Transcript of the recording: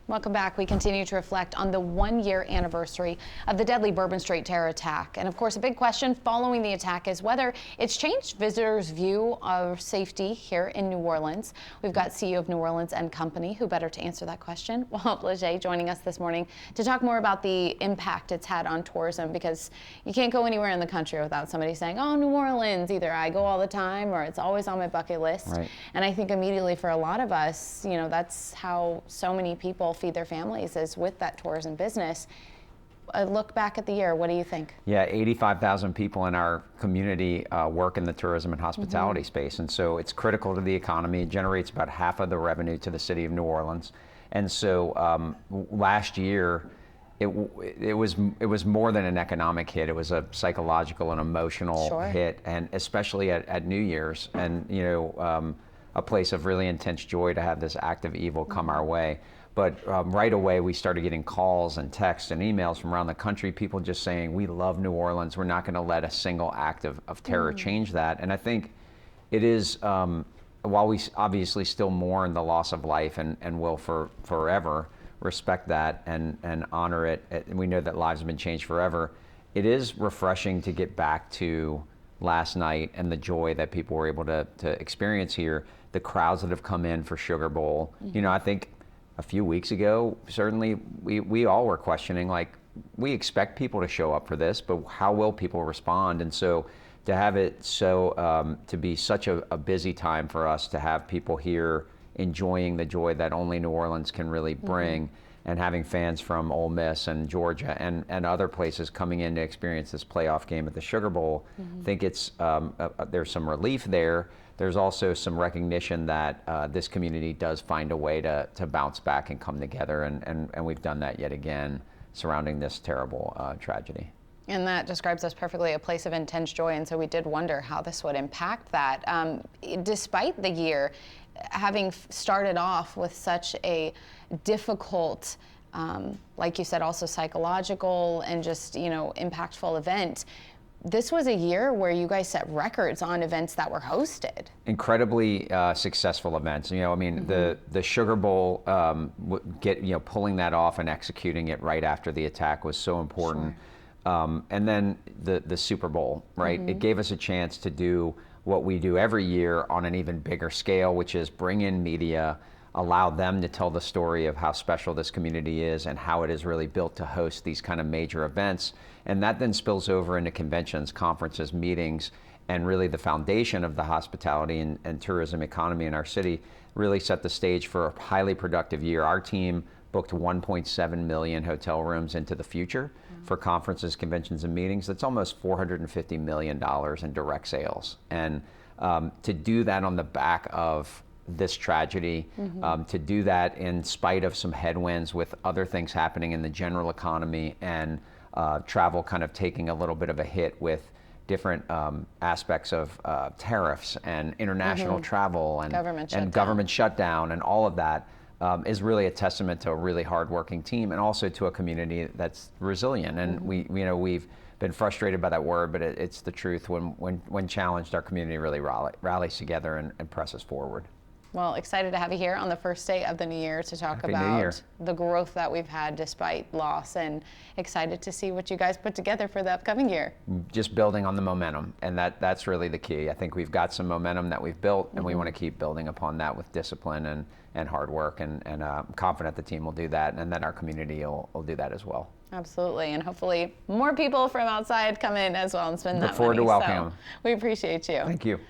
Welcome back. We continue to reflect on the one-year anniversary of the deadly Bourbon Street terror attack. And of course, a big question following the attack is whether it's changed visitors' view of safety here in New Orleans. We've got CEO of New Orleans and Company, who better to answer that question, Walt Leger, joining us this morning to talk more about the impact it's had on tourism, because you can't go anywhere in the country without somebody saying, oh, New Orleans, either I go all the time or it's always on my bucket list. Right. And I think immediately for a lot of us, you know, that's how so many people feed their families, is with that tourism business. Look back at the year, what do you think? Yeah, 85,000 people in our community work in the tourism and hospitality space, and so it's critical to the economy. It generates about half of the revenue to the city of New Orleans. And so last year, it was more than an economic hit. It was a psychological and emotional hit, and especially at New Year's, and you know, a place of really intense joy to have this act of evil come our way. But right away, we started getting calls and texts and emails from around the country, people just saying, we love New Orleans. We're not going to let a single act of terror change that. And I think it is, while we obviously still mourn the loss of life and will forever respect that and honor it, and we know that lives have been changed forever, it is refreshing to get back to last night and the joy that people were able to experience here, the crowds that have come in for Sugar Bowl. You know, I think a few weeks ago, certainly we all were questioning, like, we expect people to show up for this, but how will people respond? And so to have it to be such a busy time for us, to have people here enjoying the joy that only New Orleans can really bring, and having fans from Ole Miss and Georgia and other places coming in to experience this playoff game at the Sugar Bowl, I think it's there's some relief there. There's also some recognition that this community does find a way to bounce back and come together, and we've done that yet again surrounding this terrible tragedy. And that describes us perfectly, a place of intense joy, and so we did wonder how this would impact that. Despite the year having started off with such a difficult, like you said, also psychological and just, you know, impactful event, this was a year where you guys set records on events that were hosted. Incredibly Successful events. You know, I mean, the Sugar Bowl, pulling that off and executing it right after the attack was so important. And then the Super Bowl, right? It gave us a chance to do what we do every year on an even bigger scale, which is bring in media, allow them to tell the story of how special this community is and how it is really built to host these kind of major events. And that then spills over into conventions, conferences, meetings, and really the foundation of the hospitality and tourism economy in our city really set the stage for a highly productive year. Our team booked 1.7 million hotel rooms into the future for conferences, conventions, and meetings. That's almost $450 million in direct sales. And to do that on the back of this tragedy, to do that in spite of some headwinds with other things happening in the general economy, and travel kind of taking a little bit of a hit with different aspects of tariffs and international travel and government shutdown and all of that, is really a testament to a really hardworking team, and also to a community that's resilient. And we've been frustrated by that word, but it's the truth. When challenged, our community really rallies together and presses forward. Well, excited to have you here on the first day of the new year to talk about the growth that we've had despite loss, and excited to see what you guys put together for the upcoming year. Just building on the momentum, and that's really the key. I think we've got some momentum that we've built, and we want to keep building upon that with discipline and hard work, and I'm confident the team will do that, and that our community will do that as well. Absolutely, and hopefully more people from outside come in as well and spend that money. Look forward to welcoming them. We appreciate you. Thank you.